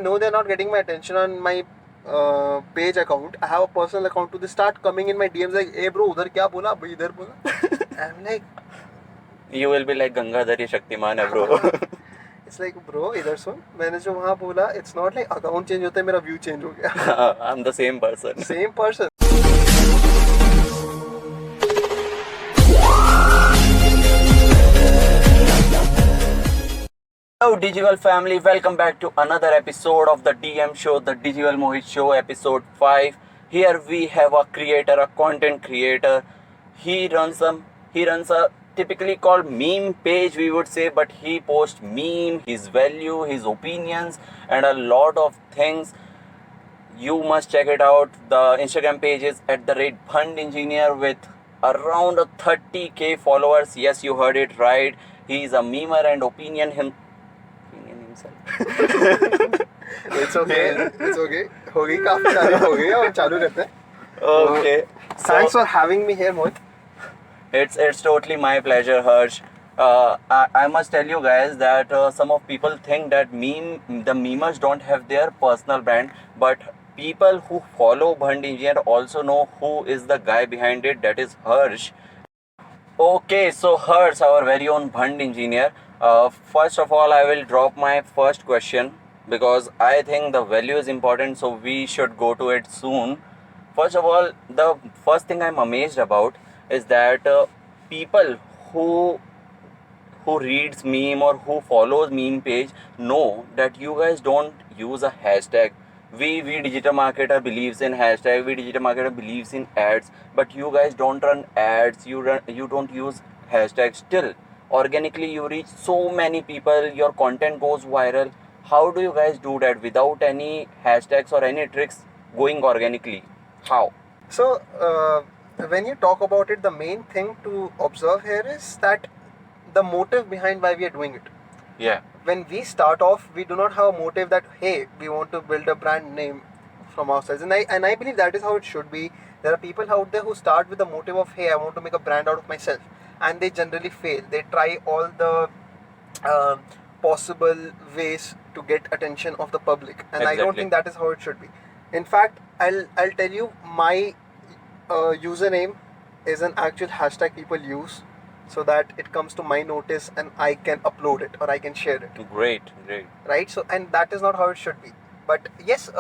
No, they're not getting my attention on my page account. I have a personal account too. They start coming in my DMs like, "Hey bro, उधर क्या बोला? अभी इधर बोला." I'm like, You will be like Gangadhar Shaktiman है bro. it's like bro, इधर सुन. मैंने जो वहाँ बोला, it's not like account change होता है, मेरा view change हो गया. I'm the same person. Same person. Hello Digital family, welcome back to another episode of the DM show, the Digital Mohit show, episode 5. Here we have a creator, a content creator. He runs a typically called meme page, we would say, but he posts meme, his value, his opinions, and a lot of things. You must check it out. The Instagram page is @BhandEngineer with around 30k followers. Yes, you heard it right. He is a memer and opinion himself. It's okay. हो गई काफी सारी हो गई और चालू करते हैं. Okay. Thanks for having me here, Mohit. It's totally my pleasure, Harsh. I must tell you guys that some of people think that the memers don't have their personal brand, but people who follow Bhand Engineer also know who is the guy behind it. That is Harsh. Okay, so Harsh, our very own Bhand Engineer. First of all, I will drop my first question because I think the value is important, so we should go to it soon. First of all, the first thing I'm amazed about is that people who reads meme or who follows meme page know that you guys don't use a hashtag. We digital marketer believes in hashtag, we digital marketer believes in ads, but you guys don't run ads, you don't use hashtags. Still organically you reach so many people, your content goes viral. How do you guys do that without any hashtags or any tricks, going organically? How? So, when you talk about it, the main thing to observe here is that the motive behind why we are doing it. Yeah. When we start off, we do not have a motive that, hey, we want to build a brand name from ourselves. And I believe that is how it should be. There are people out there who start with the motive of, hey, I want to make a brand out of myself. And they generally fail. They try all the possible ways to get attention of the public. And I don't Exactly. think that is how it should be. In fact, I'll tell you, my username is an actual hashtag people use so that it comes to my notice and I can upload it or I can share it. Great. Right? So, and that is not how it should be. But yes,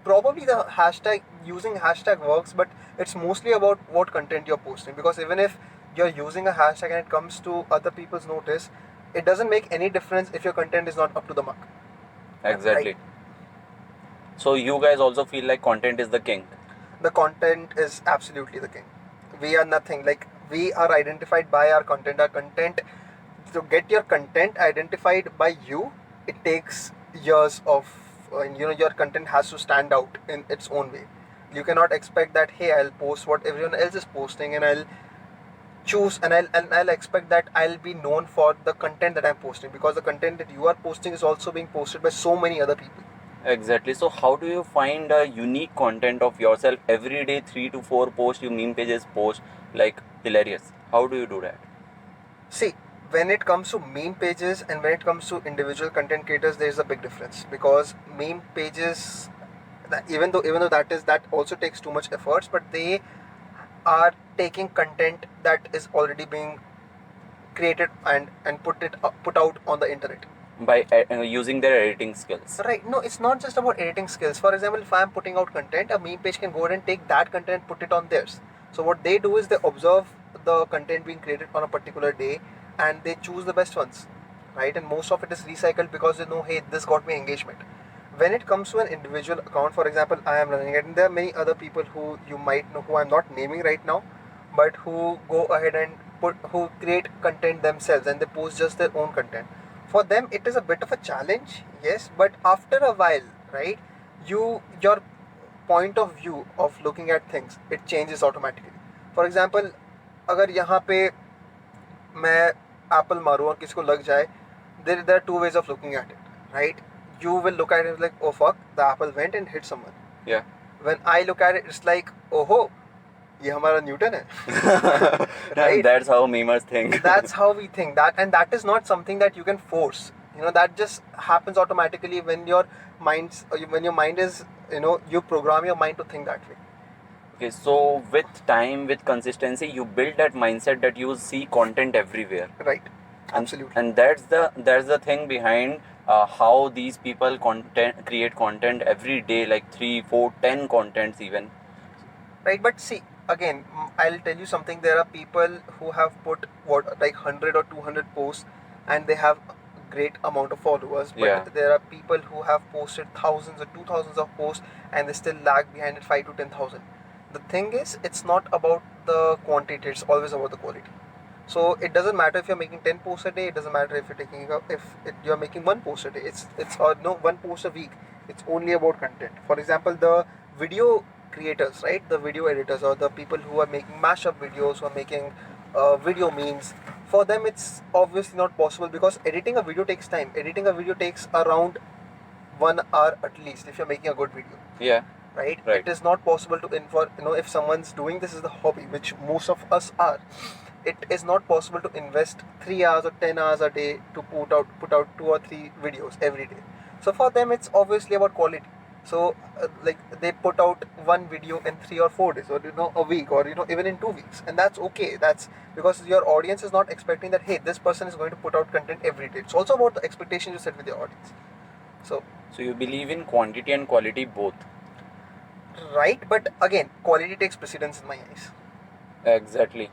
probably the hashtag, using hashtag works, but it's mostly about what content you're posting. Because even if you're using a hashtag and it comes to other people's notice, it doesn't make any difference if your content is not up to the mark. Exactly. Right? So you guys also feel like content is the king? The content is absolutely the king. We are nothing. Like, we are identified by our content. Our content, to get your content identified by you, it takes years of, your content has to stand out in its own way. You cannot expect that, hey, I'll post what everyone else is posting and I'll choose and I'll expect that I'll be known for the content that I'm posting, because the content that you are posting is also being posted by so many other people. Exactly. So how do you find a unique content of yourself every day? 3 to 4 posts you meme pages post, like hilarious. How do you do that? See, when it comes to meme pages and when it comes to individual content creators, there is a big difference, because meme pages, even though that also takes too much efforts, but they are taking content that is already being created and put out on the internet. By using their editing skills. Right. No, it's not just about editing skills. For example, if I'm putting out content, a meme page can go ahead and take that content, put it on theirs. So what they do is they observe the content being created on a particular day and they choose the best ones, right? And most of it is recycled because they know, hey, this got me engagement. When it comes to an individual account, for example, I am running it, and there are many other people who you might know, who I'm not naming right now, but who go ahead and who create content themselves and they post just their own content. For them it is a bit of a challenge, yes, but after a while, right, your point of view of looking at things, it changes automatically. For example, अगर यहाँ पे मैं apple मारूँ और किसी को लग जाए, there are two ways of looking at it, right? You will look at it like, oh fuck, the apple went and hit someone. Yeah. When I look at it, it's like, oh ho, ये हमारा Newton है. Right? That's how memers think. That's how we think that, and that is not something that you can force. You know, that just happens automatically when your mind is, you know, you program your mind to think that way. Okay, so with time, with consistency, you build that mindset that you see content everywhere. Right. Absolutely. And that's the thing behind how these people create content every day, like 3, 4, 10 contents even. Right, but see, again, I'll tell you something. There are people who have put what, like 100 or 200 posts, and they have a great amount of followers. But Yeah. there are people who have posted thousands or 2,000s of posts, and they still lag behind at 5 to 10,000. The thing is, it's not about the quantity; it's always about the quality. So it doesn't matter if you're making 10 posts a day. It doesn't matter if you're taking you're making one post a day. It's or no, one post a week. It's only about content. For example, the video creators, right? The video editors, or the people who are making mashup videos, who are making video memes. For them, it's obviously not possible because editing a video takes time. Editing a video takes around 1 hour at least if you're making a good video. Yeah. Right? Right. It is not possible to if someone's doing this as the hobby, which most of us are, it is not possible to invest 3 hours or 10 hours a day to put out 2 or 3 videos every day. So for them, it's obviously about quality. So like they put out one video in 3 or 4 days, or a week, or even in 2 weeks, and that's okay. That's because your audience is not expecting that, hey, this person is going to put out content every day. It's also about the expectation you set with your audience. So you believe in quantity and quality both. Right, but again, quality takes precedence in my eyes. Exactly.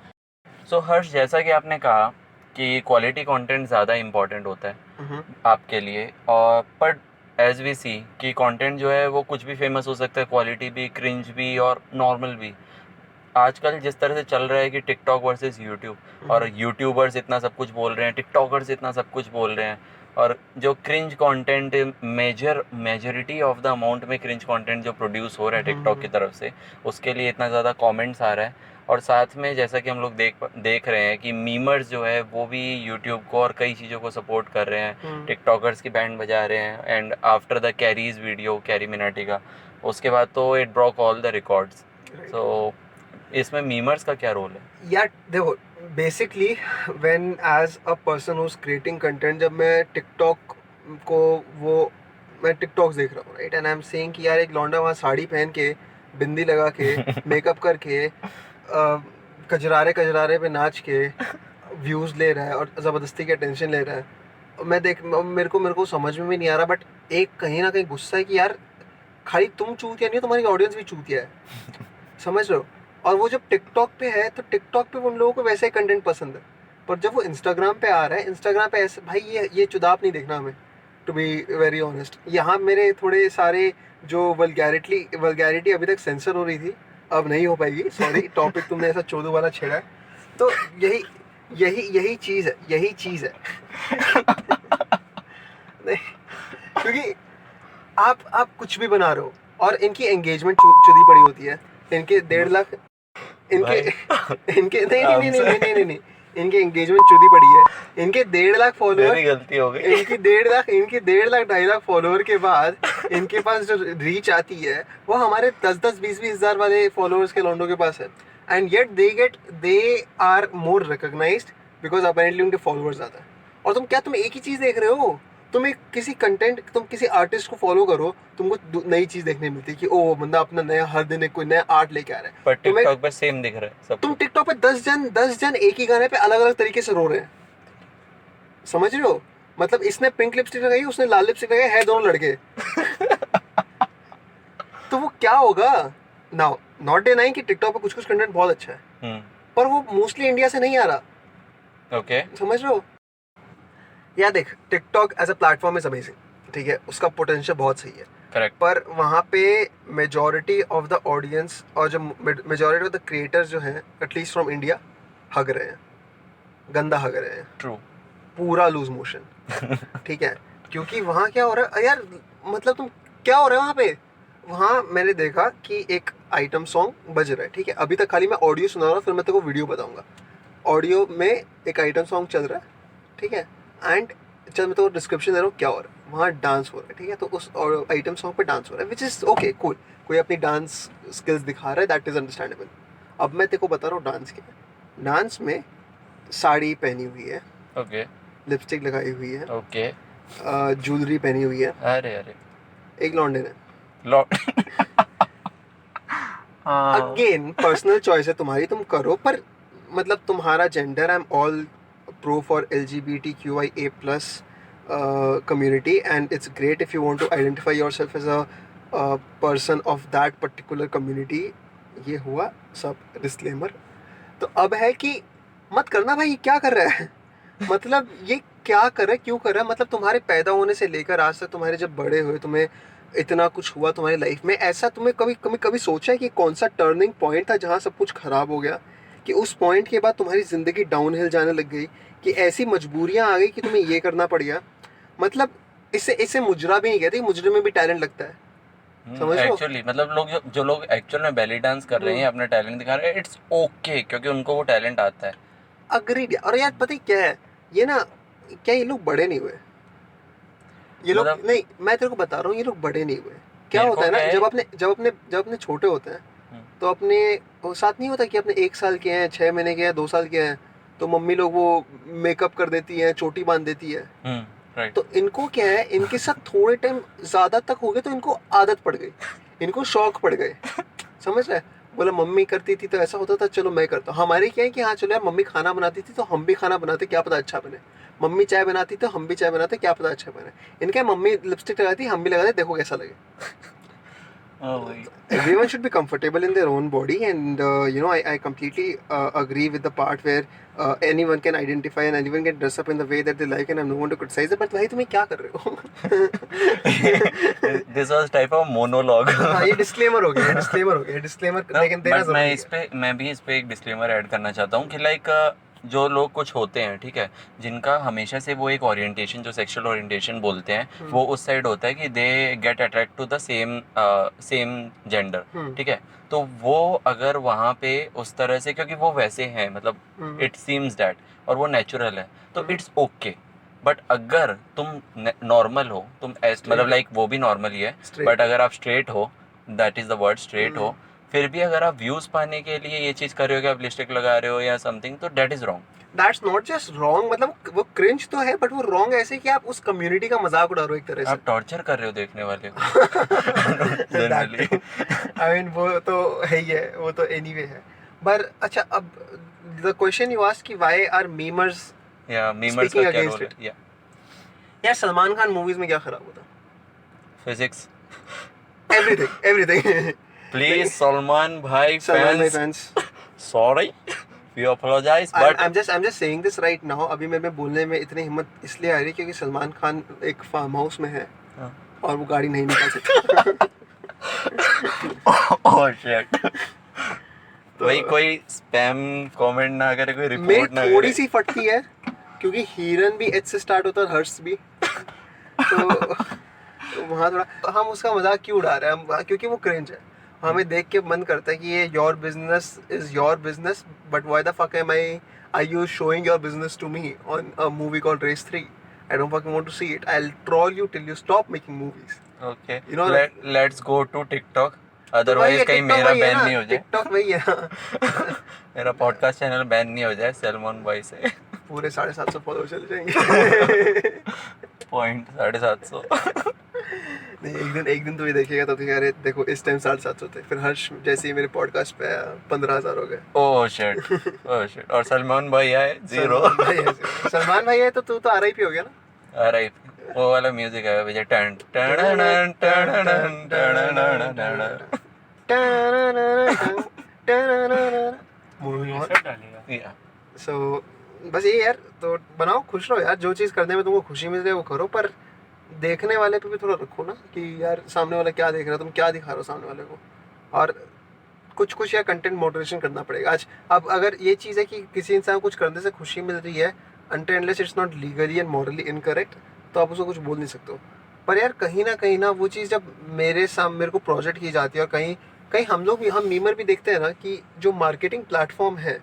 So हर्ष, जैसा कि आपने कहा कि quality content ज़्यादा important होता है आपके लिए, और पर एज वी सी कि कंटेंट जो है वो कुछ भी फेमस हो सकता है, क्वालिटी भी, क्रिंज भी और नॉर्मल भी. आजकल जिस तरह से चल रहा है कि टिकटॉक वर्सेस यूट्यूब, और यूट्यूबर्स इतना सब कुछ बोल रहे हैं, टिकटॉकर्स इतना सब कुछ बोल रहे हैं, और जो cringe content majority of the amount में क्रिंज कंटेंट जो प्रोड्यूस हो रहा है टिकटॉक की तरफ से, उसके लिए इतना ज़्यादा कमेंट्स आ रहा है. और साथ में जैसा कि हम लोग देख रहे हैं कि मीमर्स जो है वो भी यूट्यूब को और कई चीज़ों को सपोर्ट कर रहे हैं, टिकटॉकर्स की बैंड बजा रहे हैं. And after the Carry's video, Carry Minati का, उसके बाद तो it broke all the records. So इसमें मीमर्स का क्या रोल है? यार देखो, basically when as a person who is creating content, जब मैं टिकटॉक मैं टिकटॉक्स देख रहा हूँ, right, and I am saying कि यार एक लौंडा वहाँ साड़ी पहन के, बिंदी लगा के, मेकअप करके, कजरारे पे नाच के व्यूज़ ले रहा है और ज़बरदस्ती की अटेंशन ले रहा है. मेरे को समझ में भी नहीं आ रहा, बट एक कहीं ना कहीं गुस्सा है कि यार खाली तुम चूतिया नहीं हो, तुम्हारी ऑडियंस भी चूतिया है. समझ रहे हो? और वो जब टिकटॉक पे है तो टिकटॉक पे उन लोगों को वैसा ही कंटेंट पसंद है, पर जब वो इंस्टाग्राम पे आ रहा है, इंस्टाग्राम पे ऐसे भाई ये चुदाप नहीं देखना हमें, टू बी वेरी ऑनेस्ट. यहाँ मेरे थोड़े सारे जो वल्गैरिटी अभी तक सेंसर हो रही थी, अब नहीं हो पाएगी, सॉरी. टॉपिक तुमने ऐसा चोदू वाला छेड़ा है, तो यही चीज़ है. नहीं, क्योंकि आप कुछ भी बना रहे हो और इनकी एंगेजमेंट चुदी पड़ी होती है. इनके 1.5 लाख इनके नहीं, इनके एंगेजमेंट चुदी पड़ी है. इनके 1.5 लाख फॉलोअर, मेरी गलती हो गई. इनके 1.5 लाख 2.5 लाख फॉलोअर के बाद इनके पास जो रीच आती है वो हमारे 10-10, 20-20 हज़ार वाले फॉलोअर्स के लौंडों के पास है. And yet they are more recognised because apparently उनके फॉलोअर्स ज़्यादा है. और तुम एक ही चीज़ देख रहे हो. तुम किसी आर्टिस्ट को फॉलो करो, तुमको नई चीज देखने मिलती है कि ओ बंदा अपना नया, हर दिन कोई नया आर्ट लेके आ रहा है. पर टिकटॉक पे सेम दिख रहा है सब. तुम टिकटॉक पे 10 जन एक ही गाने पे अलग अलग तरीके से रो रहे हैं. समझ रहे हो? मतलब इसने पिंक लिपस्टिक लगाई, उसने लाल लिपस्टिक लगाई, है दोनों लड़के. तो वो क्या होगा? नाउ नॉट डिनाइंग कि टिकटॉक पे कुछ कंटेंट बहुत अच्छा है, पर वो मोस्टली इंडिया से नहीं आ रहा. ओके, समझ रहे हो? या देख, TikTok as a platform is amazing, ठीक है, उसका पोटेंशियल बहुत सही है. करेक्ट. पर वहाँ पे मेजॉरिटी ऑफ द ऑडियंस और जो मेजॉरिटी ऑफ द क्रिएटर्स जो हैं, एटलीस्ट फ्रॉम इंडिया, हग रहे हैं, गंदा हग रहे हैं. ट्रू. पूरा लूज मोशन. ठीक है, क्योंकि वहाँ क्या हो रहा है यार, मतलब तुम क्या हो रहा है वहाँ पे? वहाँ मैंने देखा कि एक आइटम सॉन्ग बज रहा है, ठीक है, अभी तक खाली मैं ऑडियो सुना रहा हूँ, फिर मैं तेरे को वीडियो बताऊँगा. ऑडियो में एक आइटम सॉन्ग चल रहा है, ठीक है, एंड चल मैं तो डिस्क्रिप्शन दे रहा हूँ क्या हो रहा है. वहाँ डांस हो रहा है, ठीक है, तो उस आइटम सॉन्ग पे डांस हो रहा है, विच इज़ ओके, कूल. कोई अपनी डांस स्किल्स दिखा रहा है, दैट इज़ अंडरस्टैंडेबल. अब मैं तेरे को बता रहा हूँ डांस के. डांस में साड़ी पहनी हुई है, ओके, लिपस्टिक लगाई हुई है, ओके, ज्वेलरी पहनी हुई है, अरे अरे एक लौंडे ने। लॉ हाँ अगेन पर्सनल चॉइस है तुम्हारी, तुम करो, पर मतलब तुम्हारा gender, I am all pro for LGBTQIA+ community, and it's great if you want to identify yourself as a person of that particular community. ये हुआ सब डिस्क्लेमर। तो अब है कि मत करना भाई, क्या कर रहा है मतलब ये क्या कर रहा है, क्यों कर रहा है? मतलब तुम्हारे पैदा होने से लेकर आज तक, तुम्हारे जब बड़े हुए, तुम्हें इतना कुछ हुआ तुम्हारी लाइफ में, ऐसा तुम्हें कभी कभी कभी सोचा है कि कौन सा टर्निंग पॉइंट था जहाँ सब कुछ खराब हो गया, कि उस पॉइंट के बाद तुम्हारी ज़िंदगी डाउनहिल जाने लग गई, कि ऐसी मजबूरियाँ आ गई कि तुम्हें ये करना पड़ गया? मतलब इसे इसे मुजरा भी नहीं कहते, मुजरे में भी टैलेंट लगता है, समझ लो। एक्चुअली मतलब लोग जो लोग एक्चुअल में बेली डांस कर रहे हैं, अपना टैलेंट दिखा रहे हैं, इट्स ओके क्योंकि उनको वो टैलेंट आता है। अग्रीड। और यार पता है क्या है, ये ना, क्या ये लोग बड़े नहीं हुए? ये लोग मतलब नहीं, मैं तेरे को बता रहा हूँ, ये लोग बड़े नहीं हुए। क्या मेरे होता को है ना, क्या है, जब अपने छोटे होते हैं, हम्म, तो अपने वो साथ नहीं होता कि अपने 1 साल के हैं, 6 महीने के हैं, 2 साल के हैं, तो मम्मी लोग वो मेकअप कर देती है, चोटी बांध देती है। राइट। तो इनको क्या है, इनके साथ थोड़े टाइम ज़्यादा तक हो गए तो इनको आदत पड़ गई, इनको शौक पड़ गए, समझ रहे? बोला मम्मी करती थी तो ऐसा होता था, चलो मैं करता हूँ। हमारे क्या है कि हाँ चलो यार, मम्मी खाना बनाती थी तो हम भी खाना बनाते, क्या पता अच्छा बने। मम्मी चाय बनाती तो हम भी चाय बनाते, क्या पता अच्छा बने। इनका मम्मी लिपस्टिक लगाती, हम भी लगाते, देखो कैसा लगे। Everyone should be comfortable in their own body, and I completely agree with the part where anyone can identify and anyone can dress up in the way that they like, and I'm no one to criticize it. But भाई तुम्हें क्या कर रहे हो? This was type of monologue. हाँ, ये disclaimer हो गया, डिस्क्लेमर हो गया, डिस्क्लेमर लेकिन देना बट जरूरी है। मैं भी इस पे एक डिस्क्लेमर ऐड करना चाहता हूँ कि लाइक जो लोग कुछ होते हैं, ठीक है, जिनका हमेशा से वो एक ओरिएंटेशन, जो सेक्सुअल ओरिएंटेशन बोलते हैं, वो उस साइड होता है कि they get attract to the same gender, ठीक है। तो वो अगर वहाँ पे उस तरह से, क्योंकि वो वैसे हैं, मतलब इट सीम्स दैट, और वो नेचुरल है, तो इट्स ओके। बट अगर तुम नॉर्मल हो, तुम मतलब लाइक वो भी नॉर्मल ही है, Straight बट अगर आप स्ट्रेट हो, that is the word, straight हो, फिर भी अगर आप व्यूज पाने के लिए ये चीज कर रहे हो कि आप लिपस्टिक लगा रहे हो या समथिंग, तो that is wrong. That's not just wrong, मतलब वो क्रिंज तो है, बट वो रॉन्ग ऐसे कि आप उस कम्युनिटी का मजाक उड़ा रहे हो एक तरह से। आप टॉर्चर कर रहे हो देखने वाले को। जनरली आई मीन वो तो है ही है, वो तो एनीवे है। पर अच्छा, अब द क्वेश्चन यू आस्क कि व्हाई आर मीमर्स या मीमर्स स्पीकिंग का क्या अगेंस्ट रोल इट? है? या यार सलमान खान मूवीज में क्या खराब होता? Physics. Everything everything. Please Salman भाई सलमान भाई fans, fans, sorry, we apologise, but I'm just saying this right now। अभी मेरे में बोलने में इतनी हिम्मत इसलिए आ रही है क्योंकि सलमान खान एक फार्म हाउस में है और वो गाड़ी नहीं निकाल सकता। Oh shit. वही कोई स्पैम कमेंट ना करे, कोई मेरी रिपोर्ट ना थोड़ी करे। सी फटती है क्योंकि हिरन भी एच से स्टार्ट होता है, हर्ष भी। तो वहाँ थोड़ा हम उसका मजाक क्यों उड़ा रहे हैं हम, क्योंकि वो क्रिंज है। हमें देख के मन करता है कि ये your business is your business, but why the fuck am I you showing your business to me on a movie called race 3? I don't fucking want to see it. I will troll you till you stop making movies. Okay, You know, let's go to TikTok, तो वही otherwise है, कहीं TikTok मेरा वही है ban ना, नहीं हो जाए। टिकटॉक वही है। मेरा पॉडकास्ट चैनल बैन नहीं हो जाए सलमान भाई से। पूरे 750 फॉलोअर चले जाएंगे। पॉइंट 750। नहीं, एक दिन तो ये देखेगा तो कहेगा, अरे देखो इस टाइम 750 थे, फिर हर्ष जैसे ही मेरे पॉडकास्ट पे 15,000 हो गए। Oh shit, oh shit. और सलमान भाई आए 0। सलमान भाई है तो तू तो RIP हो गया ना। अरे वो वाला म्यूजिक है विजय, टन टन टन टन टन टन। Moving on। या So, बस ये यार, तो बनाओ, खुश रहो यार, जो चीज़ करने में तुमको खुशी मिल रही है वो करो, पर देखने वाले पे भी थोड़ा रखो ना कि यार सामने वाला क्या देख रहा है, तुम क्या दिखा रहे हो सामने वाले को। और कुछ या कंटेंट मॉडरेशन करना पड़ेगा आज। अब अगर ये चीज़ है कि किसी इंसान को कुछ करने से खुशी मिल रही है, until unless it's not legally and morally incorrect, तो आप उसको कुछ बोल नहीं सकते हो। पर यार कहीं ना वो चीज़ जब मेरे को प्रोजेक्ट की जाती है, और कहीं कहीं हम मीमर भी देखते हैं ना कि जो मार्केटिंग प्लेटफॉर्म है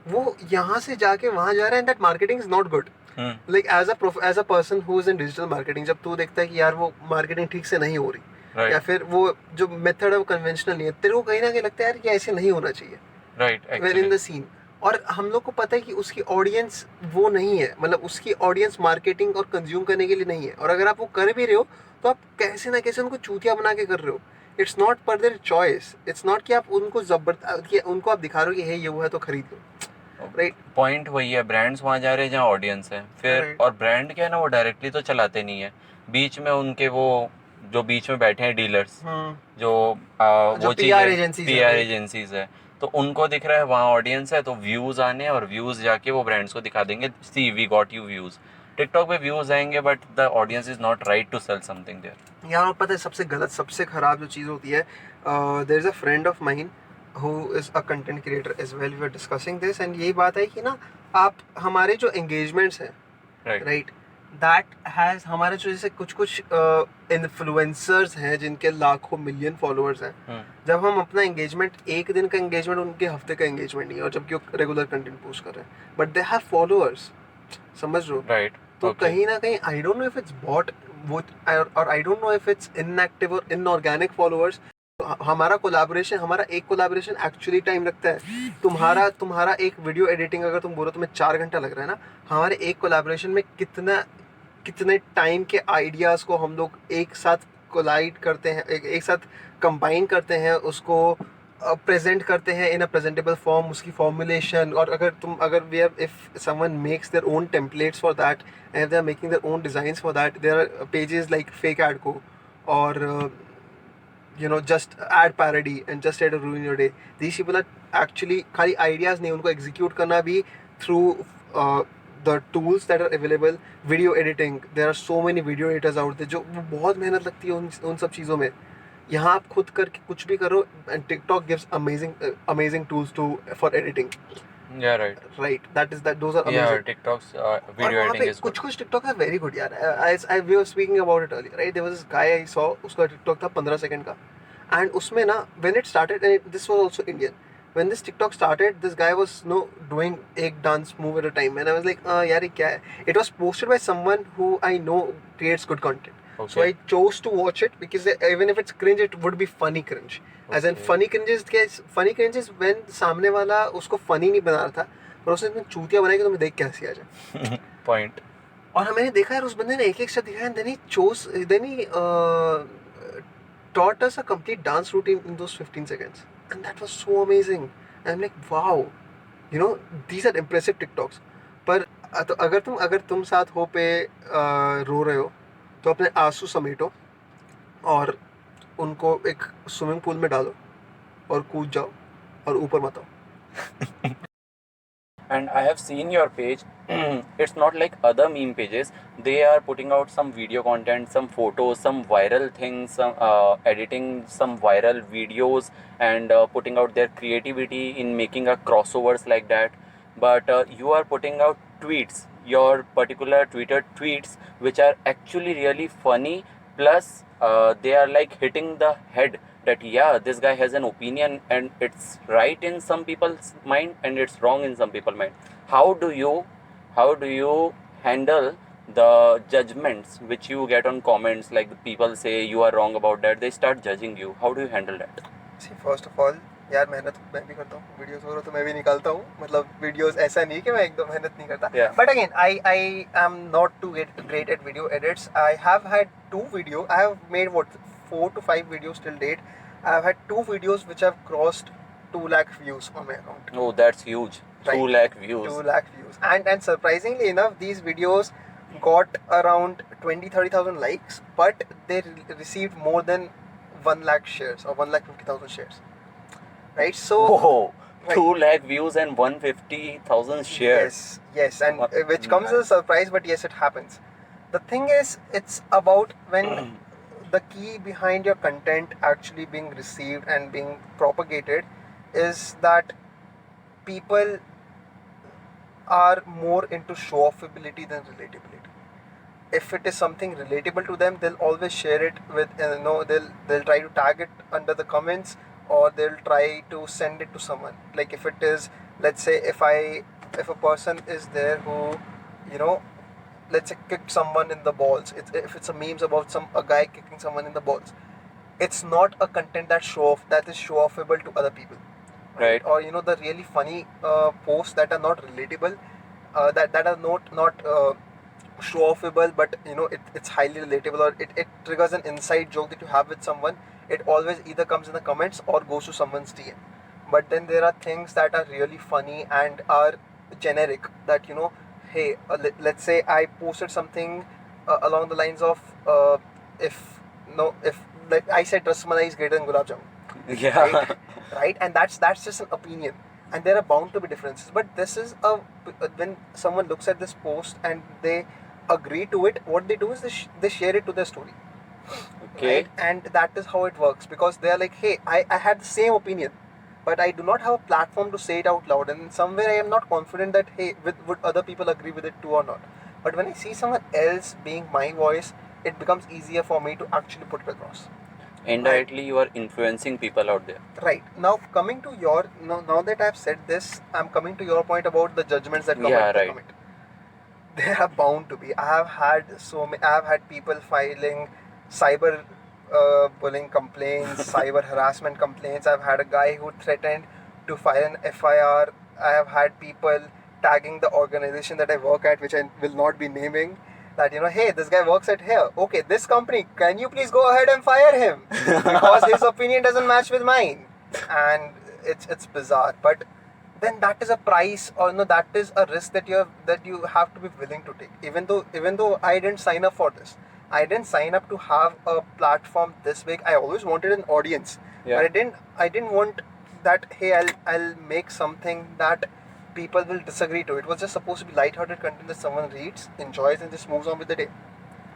वो यहाँ से जाके वहाँ जा रहा है, and that marketing is not good. Like as a person who is in digital marketing, जब तू देखता है कि यार वो मार्केटिंग ठीक से नहीं हो रही, Right. या फिर वो जो मेथड है वो कन्वेंशनल नहीं है, तेरे को कहीं ना कहीं लगता है यार कि ऐसे नहीं होना चाहिए right where in the scene. और हम लोग को पता है कि उसकी ऑडियंस वो नहीं है, मतलब उसकी ऑडियंस मार्केटिंग और कंज्यूम करने के लिए नहीं है, और अगर आप वो कर भी रहे हो तो आप कैसे ना कैसे उनको चूतिया बना के कर रहे हो. इट्स नॉट पर देयर चॉइस, इट्स नॉट कि आप उनको उनको आप दिखा रहे हो कि हे ये वो है तो खरीद लो, राइट. पॉइंट वही है, ब्रांड्स वहाँ जा रहे हैं जहाँ ऑडियंस है फिर. Right. और ब्रांड क्या है ना, वो डायरेक्टली तो चलाते नहीं है, बीच में उनके वो जो बीच में बैठे हैं डीलर्स, जो वो PR agencies हैं, PR right. एजेंसीज है, तो उनको दिख रहा है वहाँ ऑडियंस है तो व्यूज आने, और व्यूज जाके वो ब्रांड्स को दिखा देंगे, see we got you views. TikTok पे व्यूज आएंगे but the audience is not right to sell something there. यहाँ पता है सबसे गलत सबसे खराब जो चीज़ होती है, there is a friend of mine who is a content creator as well, we are discussing this, and यही बात है कि ना आप हमारे जो एंगेजमेंट्स हैं, राइट, दैट हैज़ हमारे जो जैसे कुछ कुछ इन्फ्लुएंसर्स हैं जिनके लाखों मिलियन फॉलोअर्स हैं, जब हम अपना एंगेजमेंट एक दिन का एंगेजमेंट उनके हफ्ते का एंगेजमेंट नहीं है, और जबकि वो रेगुलर कंटेंट पोस्ट कर रहे हैं, बट दे हैव फॉलोअर्स, समझ लो, राइट. तो कहीं ना कहीं I don't know if it's bot वो, और I don't know if it's inactive और इनऑर्गेनिक फॉलोअर्स. हमारा कोलैबोरेशन, हमारा एक कोलैबोरेशन एक्चुअली टाइम लगता है. तुम्हारा एक वीडियो एडिटिंग अगर तुम बोलो तुम्हें 4 घंटा लग रहा है ना, हमारे एक कोलैबोरेशन में कितने टाइम के आइडियाज को हम लोग एक साथ कोलाइड करते हैं, एक साथ कंबाइन करते हैं, उसको प्रेजेंट करते हैं इन अ प्रेजेंटेबल फॉर्म, उसकी फॉर्मुलेशन. और अगर we are if someone makes their own templates for that and they are making their own designs for that, there are pages like fake ad को, और just add parody and just try to ruin your day. These people are actually खाली ideas नहीं, उनको execute करना भी through the tools that are available. Video editing, there are so many video editors out there, जो बहुत मेहनत लगती है उन सब चीज़ों में. यहाँ आप खुद करके कुछ भी करो, and TikTok gives amazing tools for editing. Yeah, right. Right, those are amazing. Yeah, TikTok's video editing is good. कुछ TikTok है very good यार. We were speaking about it earlier, right? There was this guy I saw, उसका TikTok था 15 second का, and उसमें ना when it started, and this was also Indian, when this TikTok started, this guy was doing एक dance move at a time, and I was like यार ये क्या है. It was posted by someone who I know creates good content. Okay. So I chose to watch it because even if it's cringe, it would be funny cringe. Okay. As in funny cringe is when सामने वाला उसको funny नहीं बना रहा था, पर उसने इतनी चूतिया बनाई कि तुम्हें देख के हंसी आ जाए. Point. और मैंने देखा यार उस बंदे ने एक शब्द दिखाया, and then he taught us a complete dance routine in those 15 seconds, and that was so amazing. And I'm like, wow, these are impressive TikToks. पर तो अगर तुम साथ हो पे रो रहे हो, तो अपने आंसू समेटो और उनको एक स्विमिंग पूल में डालो और कूद जाओ और ऊपर मत आओ. And I have seen your page. It's not like other meme pages. They are putting out some video content, some photos, some viral things, some editing some viral videos, and putting out their creativity in making a crossovers like that. But you are putting out tweets, your particular Twitter tweets, which are actually really funny. Plus, they are like hitting the head that yeah, this guy has an opinion and it's right in some people's mind and it's wrong in some people's mind. How do you handle the judgments which you get on comments, like people say you are wrong about that, they start judging you? How do you handle that? See, first of all, यार मेहनत मैं भी करता हूँ, videos वगैरह तो मैं भी निकालता हूँ, मतलब वीडियोस ऐसा नहीं कि मैं एकदम मेहनत नहीं करता. But again, I am not too great at video edits. I have had 2 videos. I have made 4 to 5 videos till date. I have had 2 videos which have crossed 2 lakh views on my account. Oh, that's huge. Right. 2 lakh views. 2 lakh views. And surprisingly enough, these videos got around 20-30,000 likes, but they received more than 1 lakh shares or 1,50,000 shares. Right? So, whoa, right. 2 lakh views and 150,000 shares. Yes, and which comes as a surprise, but yes, it happens. The thing is, it's about when the key behind your content actually being received and being propagated is that people are more into show-offability than relatability. If it is something relatable to them, they'll always share it with, they'll try to tag it under the comments, or they'll try to send it to someone. Like if it is, let's say if a person is there who, let's say kicked someone in the balls, if it's a memes about a guy kicking someone in the balls, it's not a content that is show offable to other people. Right. Or the really funny posts that are not relatable, that are not show offable, but it's highly relatable, or it triggers an inside joke that you have with someone. It always either comes in the comments or goes to someone's DM. But then there are things that are really funny and are generic, that hey, let's say I posted something along the lines of, if no if like I said rasmalai is greater than gulab jamun, Yeah. right? Right, and that's just an opinion, and there are bound to be differences. But this is when someone looks at this post and they agree to it, what they do is they share it to their story, Okay. right? And that is how it works, because they are like, hey, I had the same opinion, but I do not have a platform to say it out loud, and somewhere I am not confident that, hey, would other people agree with it too or not. But when I see someone else being my voice, it becomes easier for me to actually put it across. Indirectly, you are influencing people out there. Right. Now, coming to your now that I've said this, I'm coming to your point about the judgments that come Yeah, into the right. comment. They are bound to be. I have had I've had people filing cyber bullying complaints, cyber harassment complaints. I've had a guy who threatened to file an FIR. I have had people tagging the organization that I work at, which I will not be naming. That hey, this guy works at here. Okay, this company. Can you please go ahead and fire him because his opinion doesn't match with mine? And it's bizarre, but then that is a price, or that is a risk that you have to be willing to take. Even though I didn't sign up for this, I didn't sign up to have a platform this big. I always wanted an audience. Yeah. But I didn't want that, hey, I'll make something that people will disagree to. It was just supposed to be light-hearted content that someone reads, enjoys, and just moves on with the day.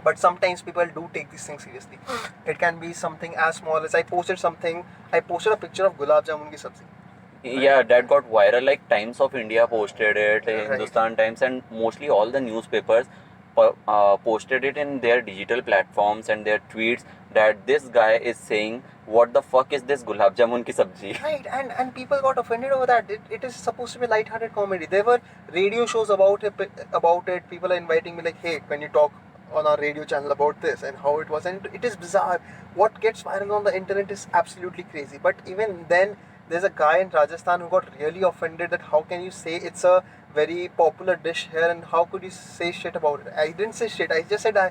But sometimes people do take these things seriously. It can be something as small as I posted a picture of gulab jamun ki sabzi. Yeah, that got viral. Like Times of India posted it, Right. Hindustan Times, and mostly all the newspapers posted it in their digital platforms and their tweets that this guy is saying, "What the fuck is this gulab jamun ki sabji?" Right, and people got offended over that. It is supposed to be light-hearted comedy. There were radio shows about it. People are inviting me like, hey, can you talk on our radio channel about this and how it was? And it is bizarre. What gets viral on the internet is absolutely crazy. But even then, there's a guy in Rajasthan who got really offended that how can you say it's a very popular dish here, and how could you say shit about it? I didn't say shit. I just said I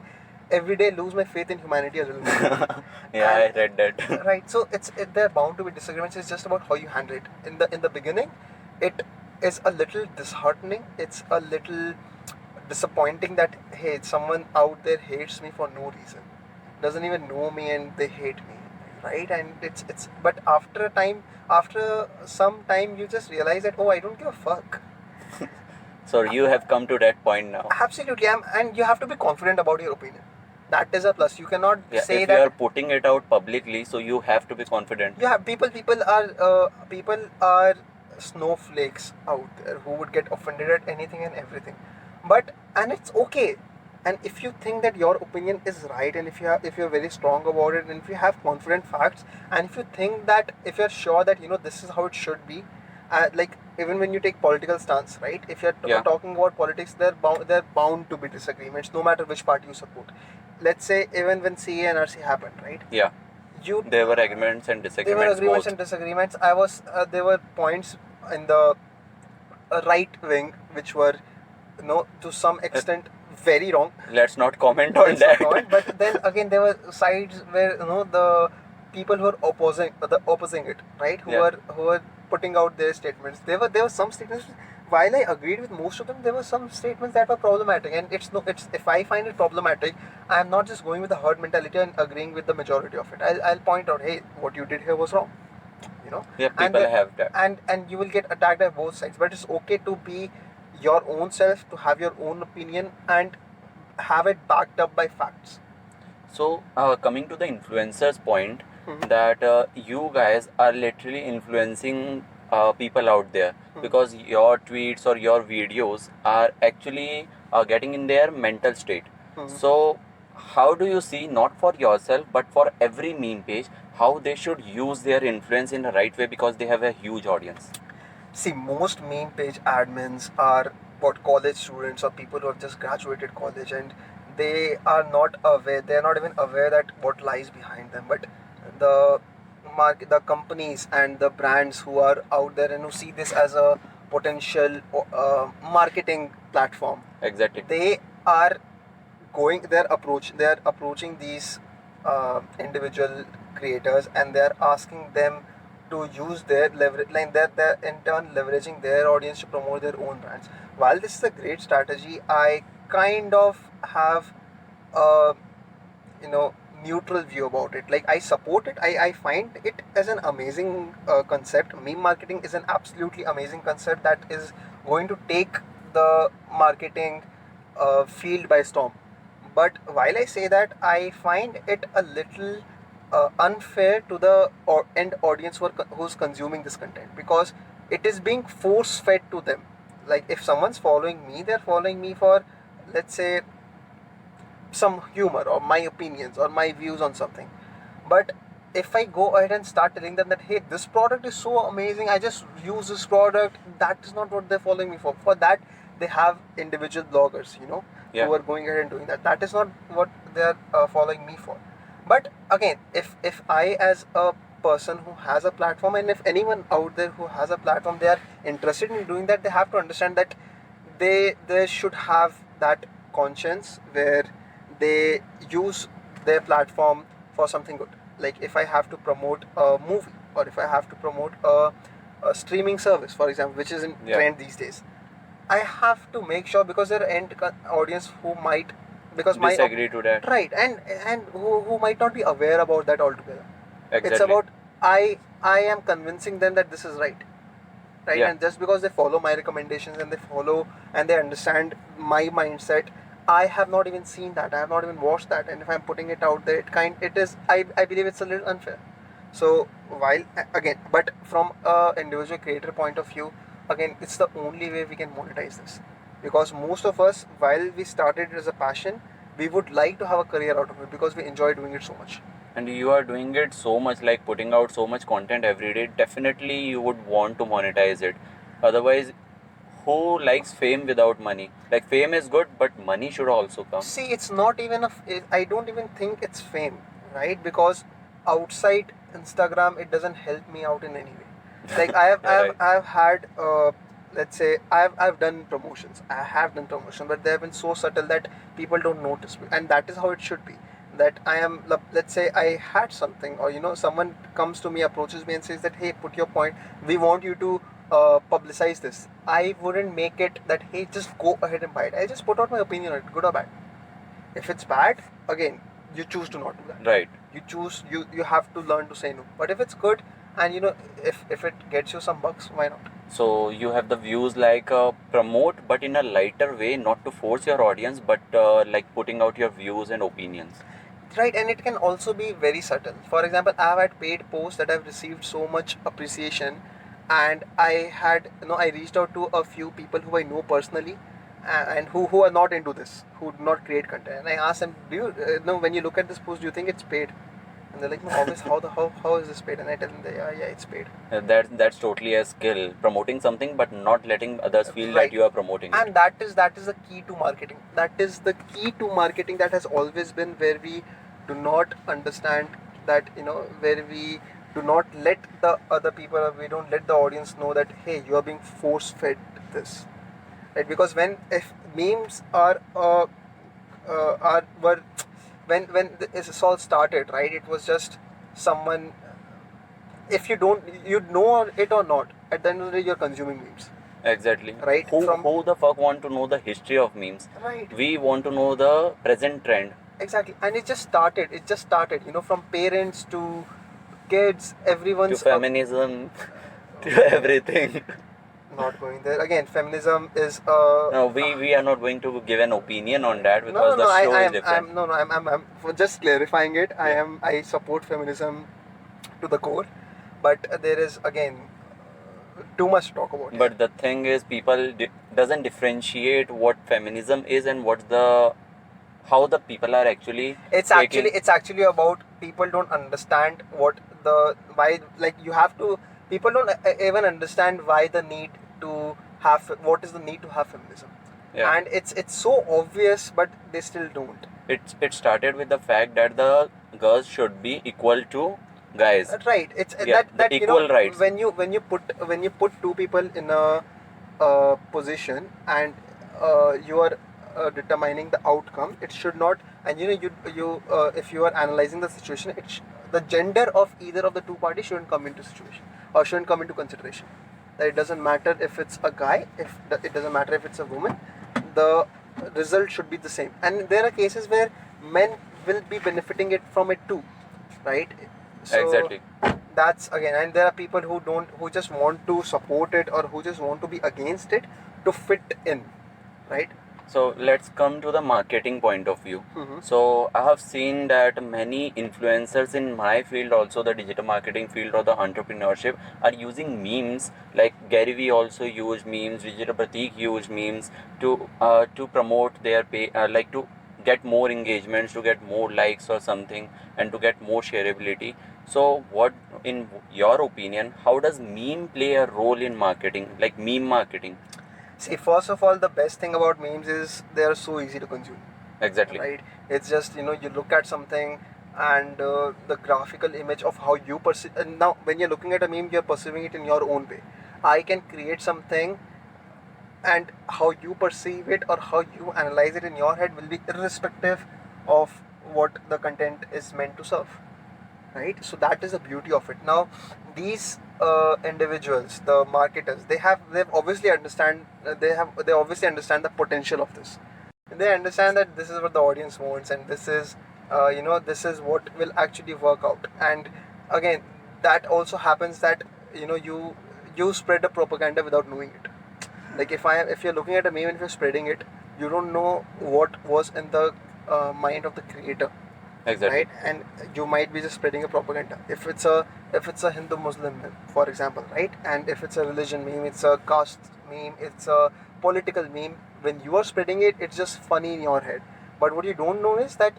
every day lose my faith in humanity a little more. Yeah, I read that. Right, so there are bound to be disagreements. It's just about how you handle it. In the beginning, it is a little disheartening. It's a little disappointing that, hey, someone out there hates me for no reason, doesn't even know me, and they hate me, right? And it's but after some time, you just realize that, oh, I don't give a fuck. So you have come to that point now. Absolutely, and you have to be confident about your opinion. That is a plus. You cannot Yeah, say if that you are putting it out publicly, so you have to be confident. yeah, people are snowflakes out there who would get offended at anything and everything, and it's okay. And if you think that your opinion is right, and if you're very strong about it, and if you have confident facts, and if you think that, if you're sure that this is how it should be, like even when you take political stance, right? If you're Yeah. talking about politics, they're bound to be disagreements, no matter which party you support. Let's say even when CA and RC happened, right? Yeah, You there were agreements and There disagreements. were agreements both. and disagreements. There were points in the right wing which were, to some extent very wrong. Let's not comment on Let's not that. comment. But then again, there were sides where the people who were opposing it, right? Yeah. Who were putting out their statements. There were some statements. While I agreed with most of them, there were some statements that were problematic, and it's if I find it problematic, I'm not just going with the herd mentality and agreeing with the majority of it. I'll point out, hey, what you did here was wrong. Yeah, And people have that. and you will get attacked by both sides, but it's okay to be your own self, to have your own opinion, and have it backed up by facts. So, coming to the influencers point, Mhm. that you guys are literally influencing people out there because your tweets or your videos are actually getting in their mental state. Mhm. So, how do you see, not for yourself but for every meme page, how they should use their influence in the right way because they have a huge audience? See, most meme page admins are what college students or people who have just graduated college, and they are not aware. They are not even aware that what lies behind them. But the the companies and the brands who are out there and who see this as a potential marketing platform, Exactly. they are they're approaching these individual creators, and they're asking them to use their leverage, like they're in turn leveraging their audience to promote their own brands. While this is a great strategy, I kind of have a neutral view about it. Like, I support it. I find it as an amazing concept. Meme marketing is an absolutely amazing concept that is going to take the marketing field by storm. But while I say that, I find it a little unfair to the end audience who's consuming this content, because it is being force fed to them. Like, if someone's following me, they're following me for, let's say, some humor or my opinions or my views on something. But if I go ahead and start telling them that, hey, this product is so amazing, I just use this product, that is not what they're following me for. For that, they have individual bloggers, Yeah. who are going ahead and doing that. That is not what they're following me for. But again, if I, as a person who has a platform, and if anyone out there who has a platform, they are interested in doing that, they have to understand that they should have that conscience where they use their platform for something good. Like, if I have to promote a movie, or if I have to promote a streaming service, for example, which is in Yeah. trend these days, I have to make sure, because there are audience who might, because my Disagree to that. right, and who might not be aware about that altogether. Exactly. It's about, I am convincing them that this is right. Yeah. And just because they follow my recommendations, and they follow and they understand my mindset, I have not even seen that, I have not even watched that, and if I'm putting it out there, it is, I believe it's a little unfair. So, while again, but from a individual creator point of view, again, it's the only way we can monetize this, because most of us, while we started it as a passion, we would like to have a career out of it because we enjoy doing it so much. And you are doing it so much, like putting out so much content every day, definitely you would want to monetize it. Otherwise, who likes fame without money? Like, fame is good, but money should also come. See, it's not even I don't even think it's fame, right? Because outside Instagram, it doesn't help me out in any way. Like, Right. I have had, let's say, I've done promotions. I have done promotion, but they have been so subtle that people don't notice me, and that is how it should be. That I am, let's say, I had something, or someone comes to me, approaches me, and says that, hey, put your point. We want you to publicize this. I wouldn't make it that, hey, just go ahead and buy it. I just put out my opinion on it, good or bad. If it's bad, again, you choose to not do that. Right. You have to learn to say no. But if it's good, and if it gets you some bucks, why not? So you have the views, like promote, but in a lighter way, not to force your audience, but like putting out your views and opinions. Right, and it can also be very subtle. For example, I've had paid posts that have received so much appreciation, and I reached out to a few people who I know personally, and who are not into this, who do not create content, and I asked them, do you know, when you look at this post, do you think it's paid? And they're like, no, obviously, how is this paid? And I tell them, yeah, it's paid. That's totally a skill, promoting something, but not letting others feel Right. that you are promoting it. And that is the key to marketing. That is the key to marketing that has always been, where we do not understand that, where we do not let the other people, or we don't let the audience know that, hey, you are being force fed this, right? Because if memes were, when this all started, right, it was just someone, if you know it or not, at the end of the day, you're consuming memes. Exactly. Right, Who the fuck want to know the history of memes? Right. We want to know the present trend. Exactly, and it just started, from parents to kids, To everyone's feminism, to everything. not going there again. Feminism is No, we are not going to give an opinion on that no, because no, no, the show I is am, different. no, no, I'm for just clarifying it. Yeah. I support feminism to the core, but there is, again, too much to talk about here. But the thing is, people doesn't differentiate what feminism is and how the people are actually taking. It's actually about, people don't understand why, like, you have to, people don't even understand why the need to have, what is the need to have feminism. Yeah. And it's so obvious, but they still don't. It started with the fact that the girls should be equal to guys. Right. It's Yeah, the that equal rights. when you put two people in a position and you are determining the outcome, it should not. And you if you are analyzing the situation, the gender of either of the two parties shouldn't come into situation or shouldn't come into consideration. That it doesn't matter if it's a guy, it doesn't matter if it's a woman, the result should be the same. And there are cases where men will be benefiting it from it too, right? So Exactly. that's again, and there are people who just want to support it or who just want to be against it to fit in, right? So let's come to the marketing point of view. Mhm. So I have seen that many influencers in my field, also the digital marketing field or the entrepreneurship, are using memes. Like Gary Vee also use memes, Digital Pratik use memes to promote their pay, like to get more engagements, to get more likes or something, and to get more shareability. So what, in your opinion, how does meme play a role in marketing, like meme marketing? See, first of all, the best thing about memes is they are so easy to consume, Exactly. right? It's just you look at something and the graphical image of how you perceive. And now, when you're looking at a meme, you're perceiving it in your own way. I can create something, and how you perceive it or how you analyze it in your head will be irrespective of what the content is meant to serve, right? So that is the beauty of it. Now these individuals, the marketers, they've obviously understand they obviously understand the potential of this. They understand that this is what the audience wants, and this is this is what will actually work out. And again, that also happens that you spread the propaganda without knowing it. Like if you're looking at a meme and if you're spreading it, you don't know what was in the mind of the creator, Exactly. right? And you might be just spreading a propaganda. If it's a Hindu Muslim meme, for example, right? And if it's a religion meme, it's a caste meme, it's a political meme. When you are spreading it, it's just funny in your head. But what you don't know is that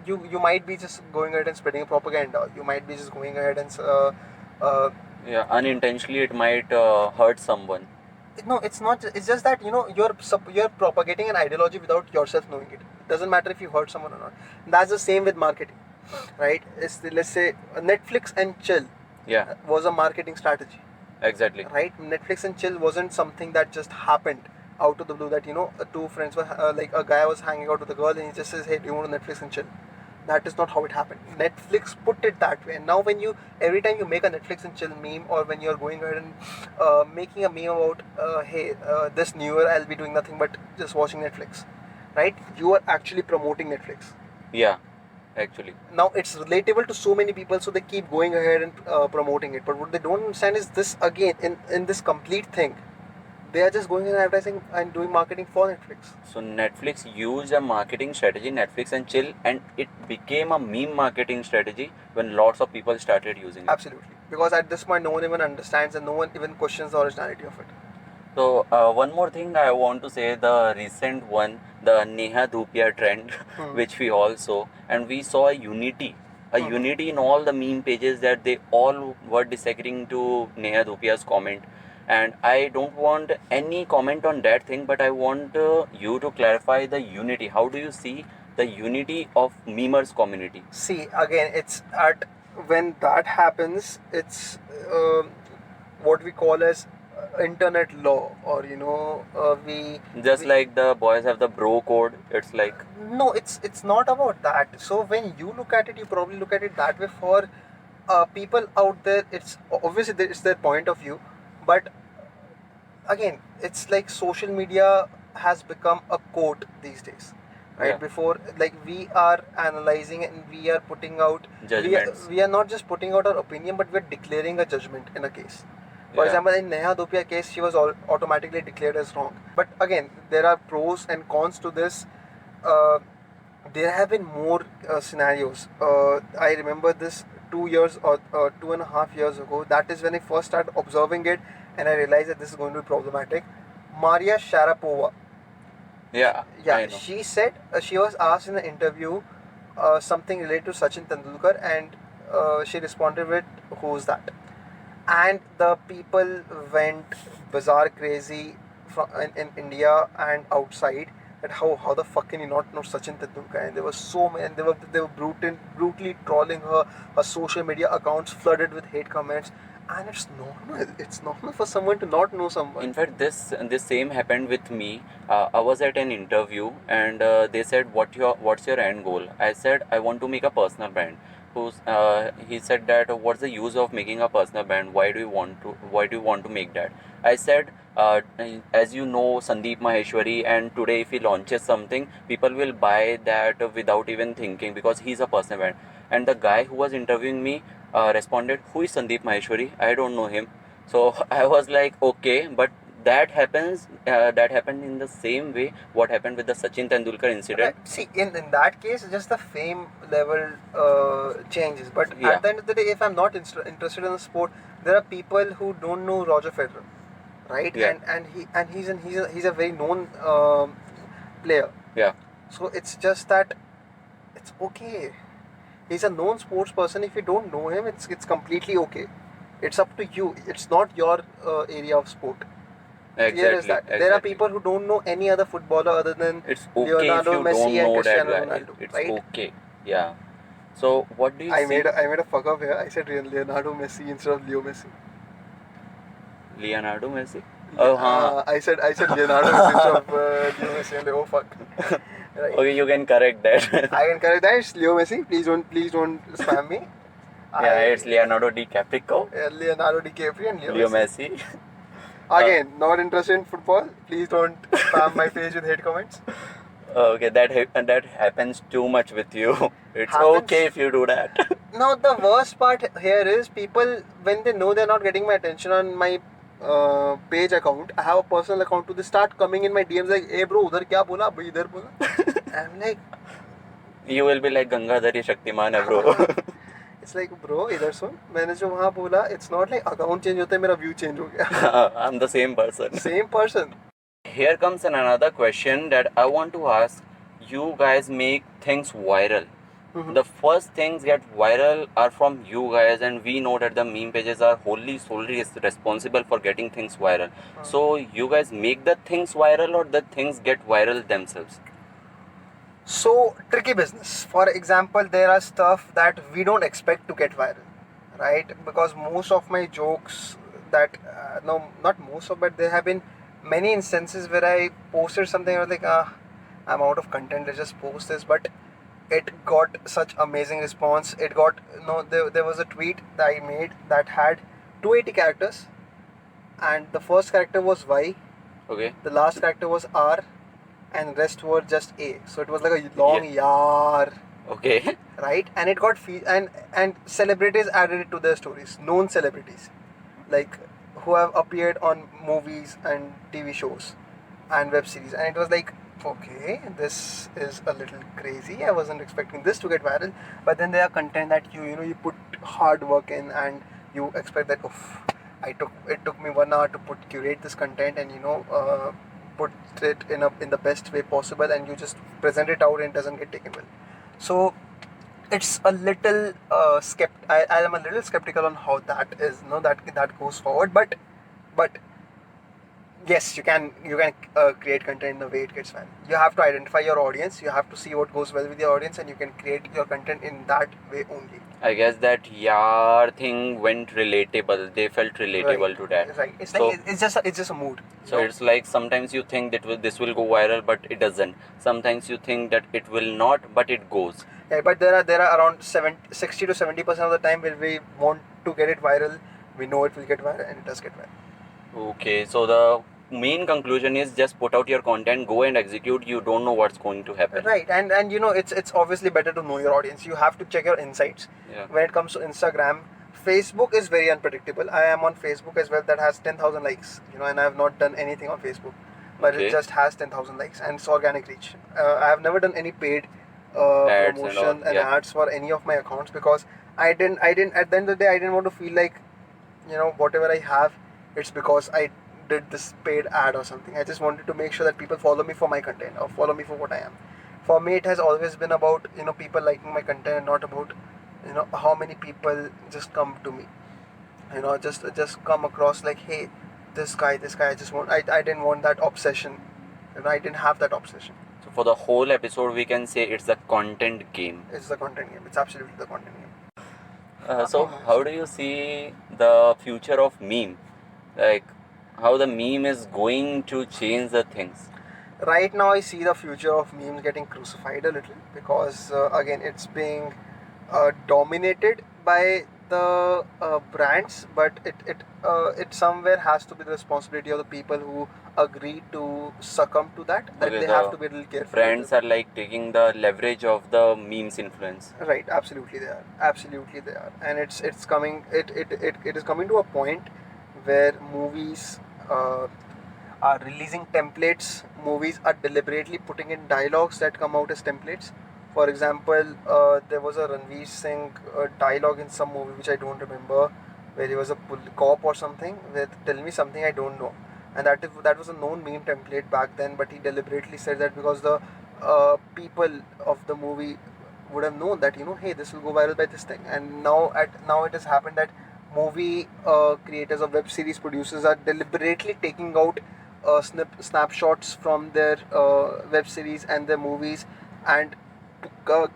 you might be just going ahead and spreading a propaganda. You might be just going ahead and uh, Yeah, unintentionally it might hurt someone. no, it's not. It's just that you're propagating an ideology without yourself knowing it. It doesn't matter if you hurt someone or not. That's the same with marketing, right? Let's say Netflix and chill Yeah, was a marketing strategy, exactly. right? Netflix and chill wasn't something that just happened out of the blue. That two friends were like a guy was hanging out with a girl and he just says, "Hey, do you want to Netflix and chill?" That is not how it happened. Netflix put it that way, and now every time you make a Netflix and chill meme, or when you're going ahead and making a meme about, hey, this new year I'll be doing nothing but just watching Netflix, right? You are actually promoting Netflix. Yeah, actually. Now it's relatable to so many people, so they keep going ahead and promoting it. But what they don't understand is this again in this complete thing, they are just going and advertising and doing marketing for Netflix. So Netflix used a marketing strategy, Netflix and chill, and it became a meme marketing strategy when lots of people started using it. Absolutely, because at this point, no one even understands and no one even questions the originality of it. So one more thing I want to say, the recent one, the Neha Dhupia trend, which we all saw, and we saw a unity in all the meme pages that they all were disagreeing to Neha Dhupia's comment. And I don't want any comment on that thing, but I want you to clarify the unity. How do you see the unity of memers community? See, again, it's at when that happens, it's what we call as internet law, or Just we like the boys have the bro code, it's like, no, it's not about that. So when you look at it, you probably look at it that way. For people out there, it's obviously it's their point of view, but again, it's like social media has become a quote these days, right? yeah, Before, like, we are analyzing and we are putting out judgments. we are not just putting out our opinion, but we're declaring a judgment in a case. For Yeah. example, in Neha Dhupia case, she was automatically declared as wrong. But again, there are pros and cons to this. uh, there have been more scenarios. I remember this 2 years or 2.5 years ago. That is when I first started observing it, and I realized that this is going to be problematic. Maria Sharapova. Yeah, Yeah, I know. she said she was asked in an interview something related to Sachin Tendulkar, and she responded with, "Who's that?" And the people went bizarre crazy in India and outside, that how the fuck can you not know Sachin Tendulkar? And there were so many, and they were brutally trolling her. Her social media accounts flooded with hate comments, and it's normal. It's normal for someone to not know someone. In fact, this same happened with me. I was at an interview, and they said, what's your end goal?" I said, "I want to make a personal brand." He said that, "What's the use of making a personal brand? Why do you want to make that?" I said, "As you know, Sandeep Maheshwari, and today if he launches something, people will buy that without even thinking because he's a personal brand." And the guy who was interviewing me responded, "Who is Sandeep Maheshwari? I don't know him." So I was like, okay, but that happens. That happened in the same way what happened with the Sachin Tendulkar incident. See, in that case, just the fame level changes. But Yeah. at the end of the day, if I'm not interested in the sport, there are people who don't know Roger Federer, right? Yeah. And he's a very known player. Yeah. So it's just that it's okay. He's a known sports person. If you don't know him, it's completely okay. It's up to you. It's not your area of sport. Clear as Exactly. that. There are Exactly. people who don't know any other footballer other than It's okay if Leonardo, you Messi, don't and know that Cristiano guy. Ronaldo, It's right? okay. Yeah. So what do you I see? made a fuck up here. I said Leonardo Messi instead of Leo Messi. Leonardo Messi. Oh, huh. I said Leonardo Messi instead of Leo Messi. And oh fuck. Right. Okay, you can correct that. I can correct that. It's Leo Messi. Please don't spam me. Yeah, it's Leonardo DiCaprio, Leonardo DiCaprio and Leo Messi. Again, not interested in football. Please don't spam my page with hate comments. Okay, that happens too much with you. It's Happens. okay if you do that. Now the worst part here is people, when they know they're not getting my attention on my page account, I have a personal account too, they start coming in my DMs like, "Hey bro, udhar kya bola? Abhi idhar bola." I'm like, You will be like Gangadhar Shaktiman hai, bro. it's like, bro, idhar sun. मैंने जो वहाँ बोला, it's not like account change होता है, मेरा view change हो गया. I'm the same person. Same person. Here comes another question that I want to ask. You guys make things viral. Mhm. The first things get viral are from you guys, and we know that the meme pages are solely responsible for getting things viral. So you guys make the things viral, or the things get viral themselves? So, tricky business. For example, there are stuff that we don't expect to get viral, right? Because most of my jokes that, no, not most of, but there have been many instances where I posted something, I was like, I'm out of content, let's just post this. But it got such amazing response. It got, there was a tweet that I made that had 280 characters, and the first character was Y, Okay. the last character was R, and rest were just A. So it was like a long yar, Okay. right? And it got and celebrities added it to their stories. Known celebrities, like who have appeared on movies and TV shows and web series. And it was like, okay, this is a little crazy. I wasn't expecting this to get viral. But then there are content that you put hard work in, and you expect that, it took me 1 hour to curate this content, and put it in the best way possible, and you just present it out and it doesn't get taken well. So it's a little I am a little skeptical on how that is, that goes forward. But yes, you can create content in the way it gets viral. You have to identify your audience. You have to see what goes well with your audience, and you can create your content in that way only. I guess that yar thing went relatable. They felt relatable to that. Right. It's So- like it's just a mood. So it's like sometimes you think that this will go viral, but it doesn't. Sometimes you think that it will not, but it goes. Yeah, but there are around 60 to 70% of the time when we want to get it viral, we know it will get viral, and it does get viral. Okay, so the main conclusion is just put out your content, go and execute. You don't know what's going to happen. Right, and it's obviously better to know your audience. You have to check your insights. Yeah. When it comes to Instagram, Facebook is very unpredictable. I am on Facebook as well, that has 10,000 likes, and I have not done anything on Facebook, but Okay. it just has 10,000 likes, and it's organic reach. I have never done any paid Ads and promotion all, and yeah. ads for any of my accounts, because I didn't at the end of the day, I didn't want to feel like whatever I have, it's because I did this paid ad or something. I just wanted to make sure that people follow me for my content, or follow me for what I am. For me, it has always been about people liking my content, and not about how many people just come to me, just come across like, hey, this guy. I didn't want that obsession. I didn't have that obsession. for the whole episode, we can say it's the content game. It's the content game. It's absolutely the content game. So how do you see the future of meme? Like how the meme is going to change the things? Right now, I see the future of memes getting crucified a little because again, it's being dominated by the brands, but it somewhere has to be the responsibility of the people who agree to succumb to that. That Okay, they have to be a little careful. Brands are like taking the leverage of the memes influence. Right, absolutely they are. Absolutely they are. And it's coming it is coming to a point where movies are releasing templates. Movies are deliberately putting in dialogues that come out as templates. For example, there was a Ranveer Singh dialogue in some movie which I don't remember, where he was a cop or something with "Tell me something I don't know," and that was a known meme template back then. But he deliberately said that because the people of the movie would have known that, hey, this will go viral by this thing. And now it has happened that movie creators or web series producers are deliberately taking out snapshots from their web series and their movies, and I'll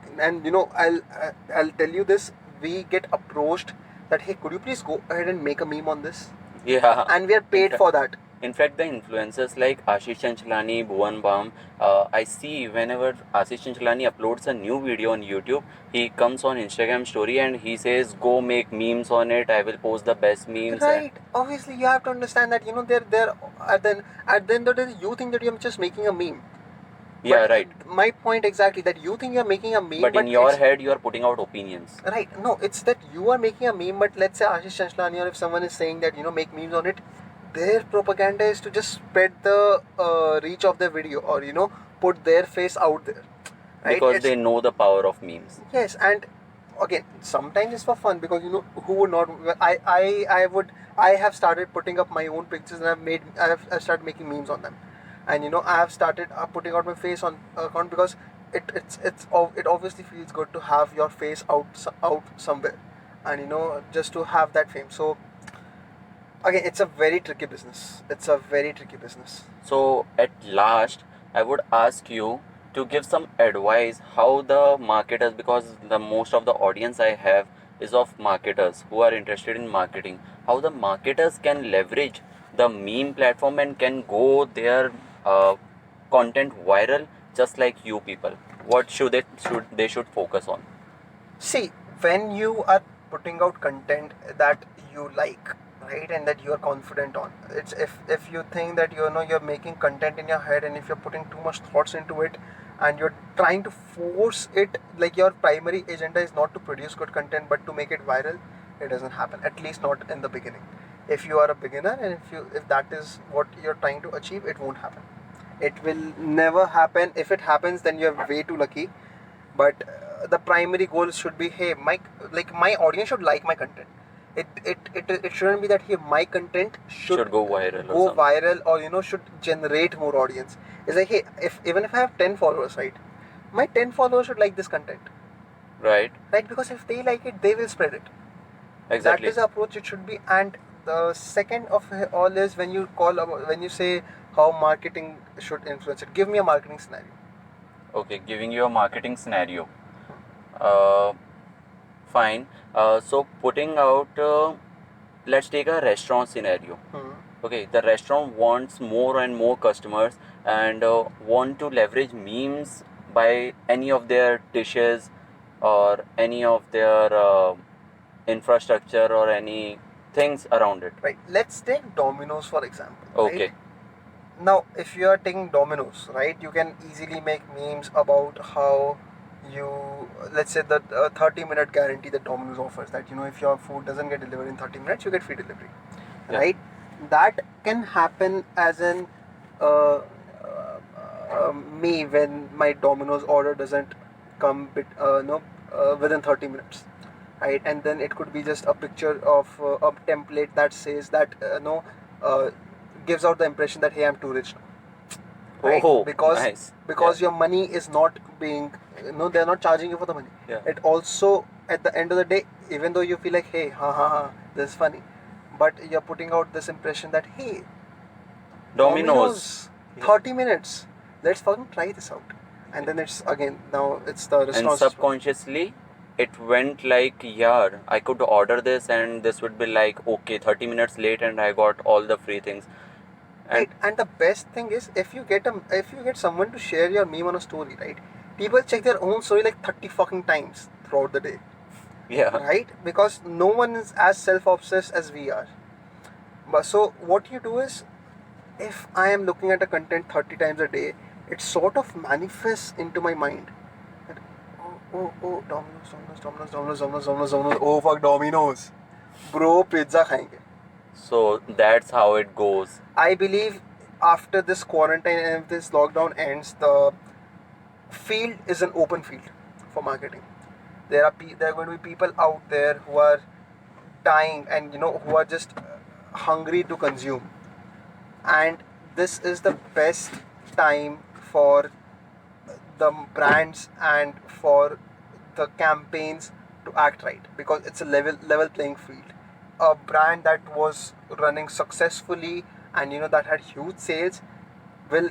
tell you this: we get approached that, hey, could you please go ahead and make a meme on this? Yeah. And we are paid for that. In fact, the influencers like Ashish Chanchlani, Bhuvan Bam, I see whenever Ashish Chanchlani uploads a new video on YouTube, he comes on Instagram story and he says, "Go make memes on it. I will post the best memes." Right. Obviously, you have to understand that they're at the end of the day, you think that you're just making a meme. Yeah, But right. My point exactly, that you think you're making a meme, But in your head, you are putting out opinions. right. No, it's that you are making a meme. But let's say Ashish Chanchlani, or if someone is saying that make memes on it, their propaganda is to just spread the reach of their video, or put their face out there. Right? Because they know the power of memes. Yes, and again, sometimes it's for fun because who would not. I have started putting up my own pictures, and I've started making memes on them, and I have started putting out my face on account because it obviously feels good to have your face out somewhere, and just to have that fame. So again, it's a very tricky business. It's a very tricky business. So at last, I would ask you to give some advice how the marketers, because the most of the audience I have is of marketers who are interested in marketing, how the marketers can leverage the meme platform and can go their content viral just like you people. What should they should focus on? See, when you are putting out content that you like, right, and that you are confident on, it's if you think that you're making content in your head, and if you're putting too much thoughts into it, and you're trying to force it, like your primary agenda is not to produce good content but to make it viral, it doesn't happen. At least not in the beginning. If you are a beginner, and if that is what you're trying to achieve, it won't happen. It will never happen. If it happens, then you're way too lucky. But the primary goal should be, hey, my audience should like my content. It shouldn't be that, hey, my content should go viral go viral, or should generate more audience. It's like, hey, even if I have 10 followers, right, my 10 followers should like this content, right, because if they like it, they will spread it. exactly. That is the approach it should be. And the second of all is, when you say how marketing should influence it, give me a marketing scenario. Okay, giving you a marketing scenario. Fine. So putting out, let's take a restaurant scenario. Okay, the restaurant wants more and more customers and want to leverage memes by any of their dishes or any of their infrastructure or any things around it. Right. Let's take Domino's for example. Okay. Right? Now, if you are taking Domino's, right, you can easily make memes about how let's say the 30-minute guarantee that Domino's offers, that if your food doesn't get delivered in 30 minutes, you get free delivery. Yeah. Right? That can happen as in me, when my Domino's order doesn't come within 30 minutes. Right? And then it could be just a picture of a template that says that gives out the impression that, hey, I'm too rich now. Right? Oh, because nice. Your money is not being, they're not charging you for the money. Yeah. It also, at the end of the day, even though you feel like, hey, this is funny, but you're putting out this impression that, hey, Domino's. 30 minutes, let's fucking try this out. and then it's again now it's the And restaurant. subconsciously, it went like, yeah, I could order this and this would be like, okay, 30 minutes late and I got all the free things. And Right, and the best thing is if you get someone to share your meme on a story, right? People check their own story like 30 fucking times throughout the day, yeah, right? Because no one is as self-obsessed as we are. But so what you do is, if I am looking at a content 30 times a day, it sort of manifests into my mind. That, oh, Domino's, Domino's, Domino's, Domino's, Domino's, Domino's, Domino's. Oh fuck, Domino's, bro, pizza खाएंगे. so that's how it goes. I believe after this quarantine and if this lockdown ends, the field is an open field for marketing. There are going to be people out there who are dying and who are just hungry to consume, and this is the best time for the brands and for the campaigns to act right, because it's a level playing field. A brand that was running successfully and that had huge sales will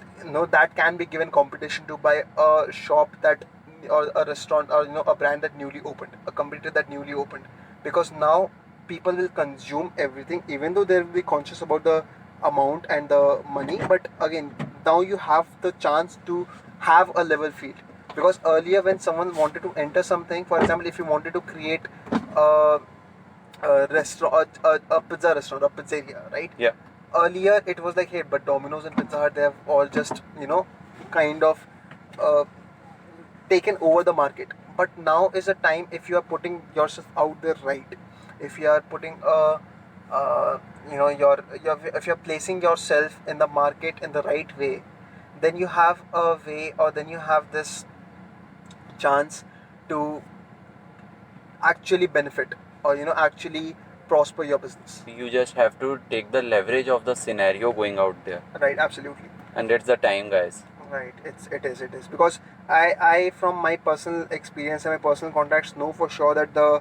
that can be given competition to by a shop that, or a restaurant, or a brand that newly opened, a competitor that newly opened, because now people will consume everything, even though they will be conscious about the amount and the money. But again, now you have the chance to have a level field, because earlier when someone wanted to enter something, for example, if you wanted to create a, a restaurant, a pizza restaurant, a pizzeria, right? Yeah, Earlier it was like, hey, but Domino's and Pizza Hut, they have all just kind of uh, taken over the market. But now is a time, if you are putting yourself out there right, if you are putting your if you're placing yourself in the market in the right way, then you have a way, or then you have this chance to actually benefit, or actually prosper your business. you just have to take the leverage of the scenario going out there, Right, absolutely. and it's the time, guys. Right, it is because I from my personal experience and my personal contacts know for sure that uh,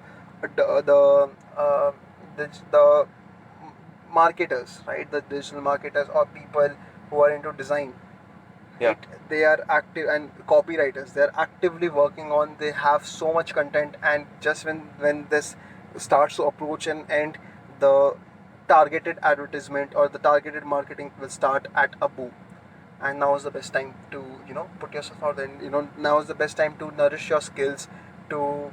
the marketers, right, the digital marketers or people who are into design, Yeah, right, they are active, and copywriters, they are actively working on. They have so much content, and just when this starts to approach an end, the targeted advertisement or the targeted marketing will start at a boom. And now is the best time to put yourself out there, and now is the best time to nourish your skills, to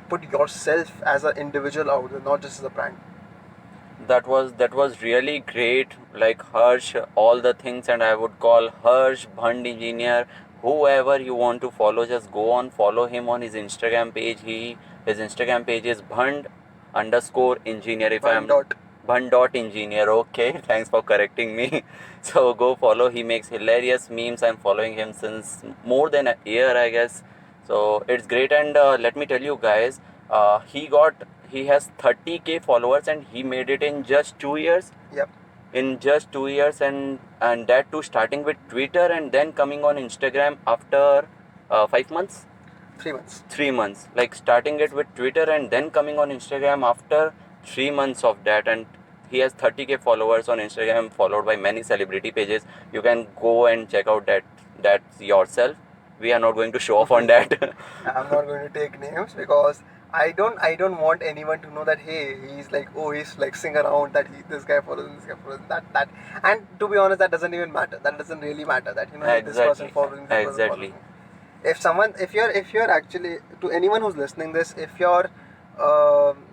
put yourself as an individual out there, not just as a brand. that was really great. Like Harsh, all the things, and I would call Harsh Bhand Engineer. Whoever you want to follow, just go on, follow him on his Instagram page. His Instagram page is Bhand underscore engineer. If One I'm dot. Bhand dot engineer. Okay, thanks for correcting me. So go follow. He makes hilarious memes. I'm following him since more than a year, I guess. So it's great. And let me tell you guys, he has 30K followers and he made it in just 2 years. Yep. In just 2 years, and that too starting with Twitter and then coming on Instagram after 5 months, 3 months. 3 months. Like starting it with Twitter and then coming on Instagram after 3 months of that, and he has 30K followers on Instagram, followed by many celebrity pages. You can go and check out that yourself. We are not going to show off on that. I'm not going to take names, because I don't want anyone to know that, hey, he's like, oh, he's flexing around that this guy follows him, this guy follows him, that. And to be honest, that doesn't even matter. That doesn't really matter, that hey, this person Exactly. following, this person Exactly. following. If you're actually, to anyone who's listening this, if your um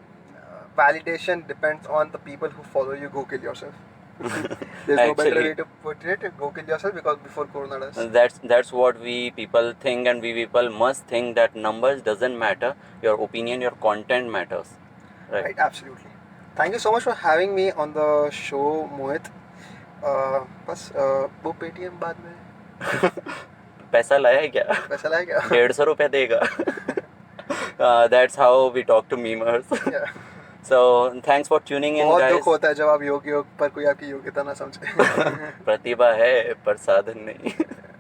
validation depends on the people who follow you, go kill yourself. There's no better Actually, way to put it. Go kill yourself, because before Corona does. that's what we people think, and we people must think that numbers doesn't matter. Your opinion, your content matters, right? Right, absolutely. Thank you so much for having me on the show, Mohit. बस वो Paytm बाद में पैसा लाया है क्या? पैसा लाया क्या? 150 देगा. That's how we talk to memers. Yeah. So thanks for tuning in, बहुत guys. दुख होता है जब आप योग पर कोई आपकी योग्यता ना समझे. प्रतिभा है पर साधन नहीं.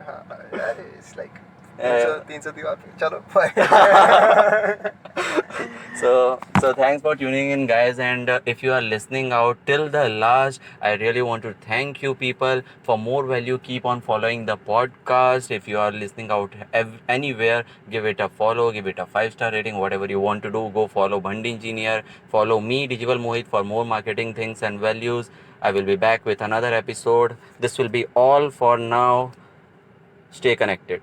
हाँ, यार, it's like 300 दीवार पे चलो bye. So thanks for tuning in, guys, and if you are listening out till the last, I really want to thank you people. For more value, keep on following the podcast. If you are listening out anywhere, give it a follow, give it a 5-star rating, whatever you want to do. Go follow Bhandi Engineer, follow me, Digital Mohit, for more marketing things and values. I will be back with another episode. This will be all for now. Stay connected.